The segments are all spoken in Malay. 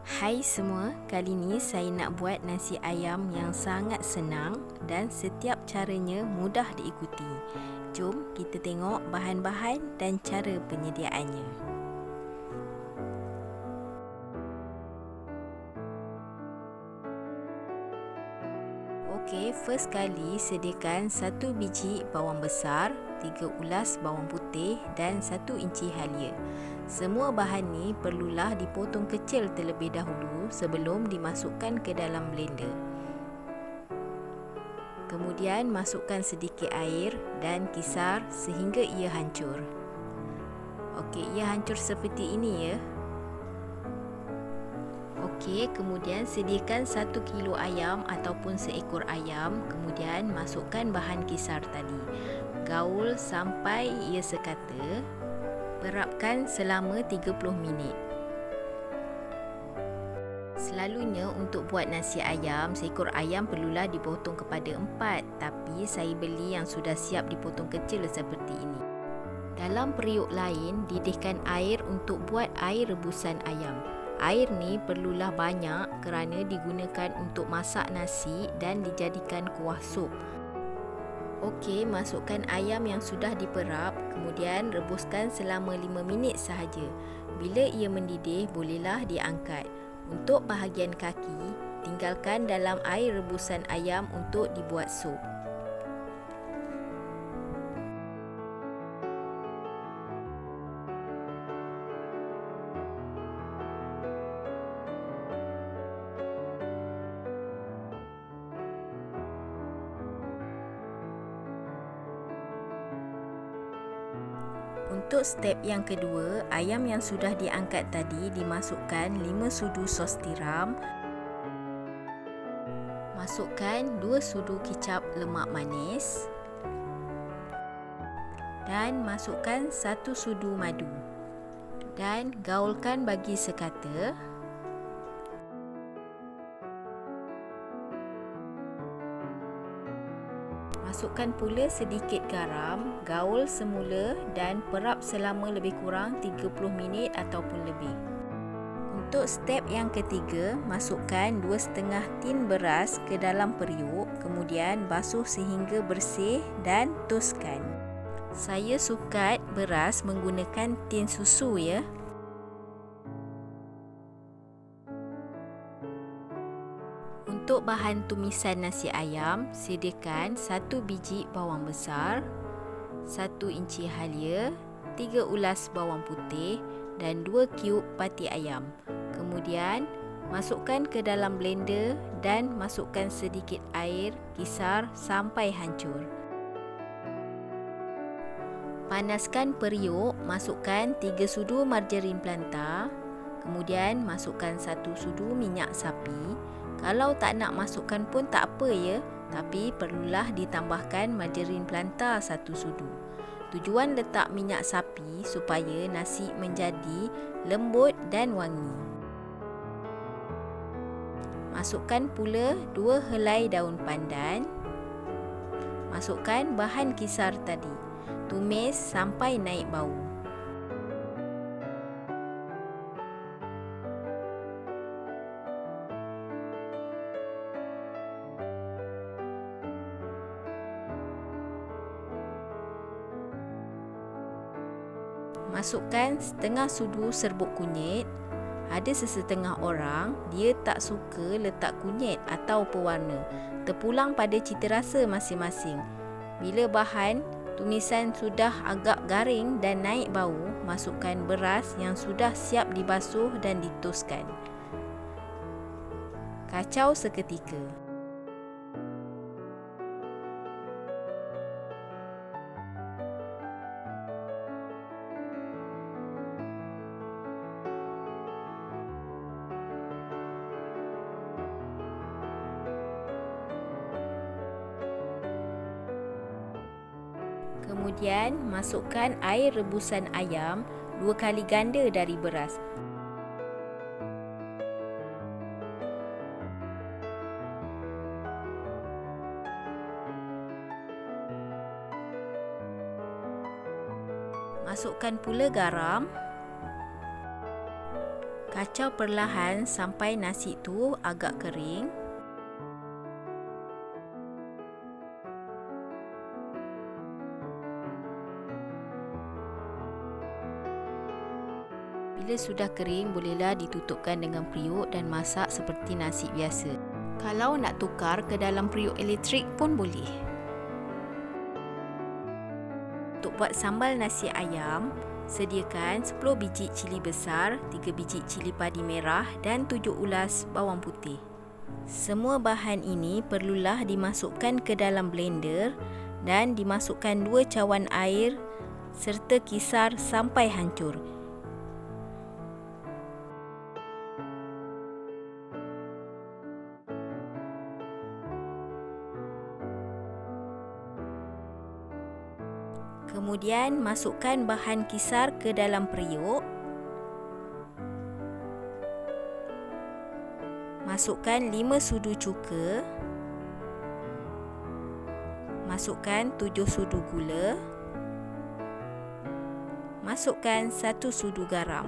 Hai semua, kali ni saya nak buat nasi ayam yang sangat senang dan setiap caranya mudah diikuti. Jom kita tengok bahan-bahan dan cara penyediaannya. Okey, first kali sediakan 1 biji bawang besar, 3 ulas bawang putih dan 1 inci halia. Semua bahan ni perlulah dipotong kecil terlebih dahulu sebelum dimasukkan ke dalam blender. Kemudian masukkan sedikit air dan kisar sehingga ia hancur. Okey, ia hancur seperti ini ya. Okey, kemudian sediakan 1 kilo ayam ataupun seekor ayam. Kemudian masukkan bahan kisar tadi. Gaul sampai ia sekata. Perapkan selama 30 minit. Selalunya untuk buat nasi ayam, seekor ayam perlulah dipotong kepada 4, tapi saya beli yang sudah siap dipotong kecil seperti ini. Dalam periuk lain, didihkan air untuk buat air rebusan ayam. Air ni perlulah banyak kerana digunakan untuk masak nasi dan dijadikan kuah sup. Okey, masukkan ayam yang sudah diperap, kemudian rebuskan selama 5 minit sahaja. Bila ia mendidih, bolehlah diangkat. Untuk bahagian kaki, tinggalkan dalam air rebusan ayam untuk dibuat sup. Untuk step yang kedua, ayam yang sudah diangkat tadi dimasukkan 5 sudu sos tiram. Masukkan 2 sudu kicap lemak manis. Dan masukkan 1 sudu madu. Dan gaulkan bagi sekata. Masukkan pula sedikit garam, gaul semula dan perap selama lebih kurang 30 minit ataupun lebih. Untuk step yang ketiga, masukkan 2,5 tin beras ke dalam periuk, kemudian basuh sehingga bersih dan toskan. Saya sukat beras menggunakan tin susu ya. Untuk bahan tumisan nasi ayam, sediakan 1 biji bawang besar, 1 inci halia, 3 ulas bawang putih dan 2 kiub pati ayam. Kemudian, masukkan ke dalam blender dan masukkan sedikit air, kisar sampai hancur. Panaskan periuk, masukkan 3 sudu margarin planta, kemudian masukkan 1 sudu minyak sapi. Kalau tak nak masukkan pun tak apa ya, tapi perlulah ditambahkan margarin planta 1 sudu. Tujuan letak minyak sapi supaya nasi menjadi lembut dan wangi. Masukkan pula 2 helai daun pandan. Masukkan bahan kisar tadi. Tumis sampai naik bau. Masukkan setengah sudu serbuk kunyit. Ada sesetengah orang, dia tak suka letak kunyit atau pewarna. Terpulang pada citarasa masing-masing. Bila bahan tumisan sudah agak garing dan naik bau, masukkan beras yang sudah siap dibasuh dan ditoskan. Kacau seketika. Kemudian masukkan air rebusan ayam 2 kali ganda dari beras. Masukkan pula garam. Kacau perlahan sampai nasi tu agak kering. Bila sudah kering, bolehlah ditutupkan dengan periuk dan masak seperti nasi biasa. Kalau nak tukar ke dalam periuk elektrik pun boleh. Untuk buat sambal nasi ayam, sediakan 10 biji cili besar, 3 biji cili padi merah dan 7 ulas bawang putih. Semua bahan ini perlulah dimasukkan ke dalam blender dan dimasukkan 2 cawan air serta kisar sampai hancur. Kemudian masukkan bahan kisar ke dalam periuk. Masukkan 5 sudu cuka. Masukkan 7 sudu gula. Masukkan 1 sudu garam.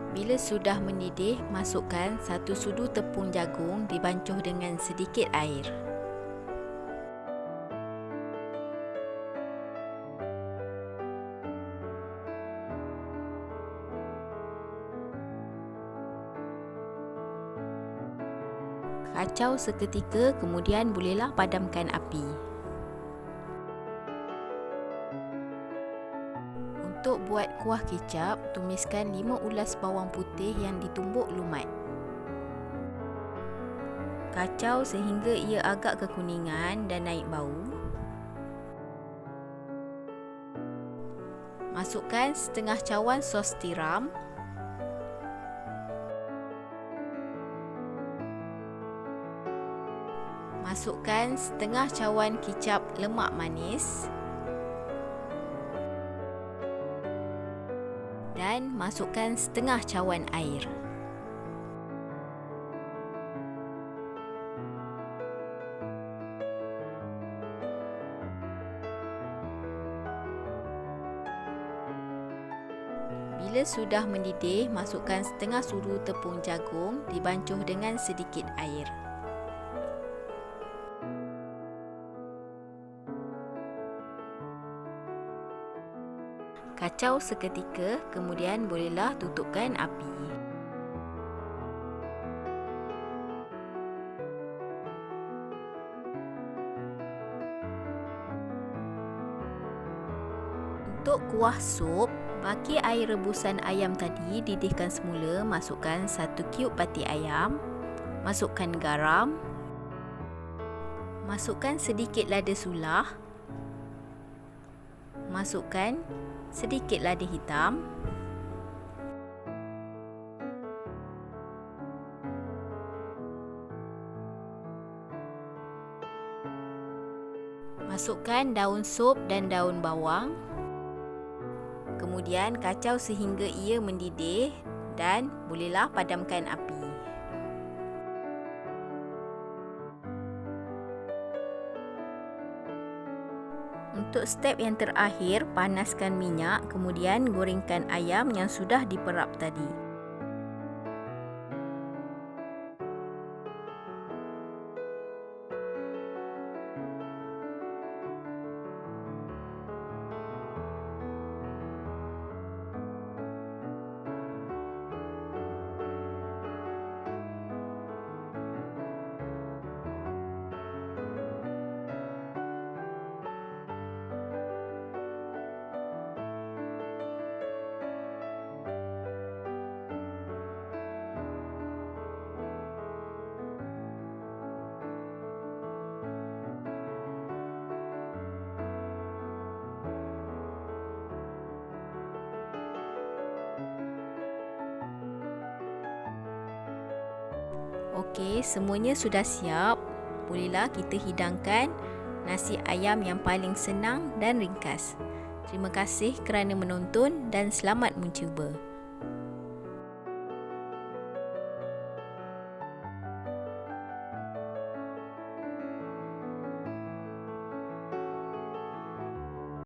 Bila sudah mendidih, masukkan 1 sudu tepung jagung dibancuh dengan sedikit air. Kacau seketika, kemudian bolehlah padamkan api. Untuk buat kuah kicap, tumiskan 5 ulas bawang putih yang ditumbuk lumat. Kacau sehingga ia agak kekuningan dan naik bau. Masukkan setengah cawan sos tiram. Masukkan setengah cawan kicap lemak manis. Dan masukkan setengah cawan air. Bila sudah mendidih, masukkan setengah sudu tepung jagung dibancuh dengan sedikit air. Kacau seketika, kemudian bolehlah tutupkan api. Untuk kuah sup, baki air rebusan ayam tadi didihkan semula, masukkan 1 cube pati ayam, masukkan garam, masukkan sedikit lada sulah, masukkan sedikit lada hitam, masukkan daun sup dan daun bawang, kemudian kacau sehingga ia mendidih dan bolehlah padamkan api. Untuk step yang terakhir, panaskan minyak, kemudian gorengkan ayam yang sudah diperap tadi. Okey, semuanya sudah siap. Bolehlah kita hidangkan nasi ayam yang paling senang dan ringkas. Terima kasih kerana menonton dan selamat mencuba.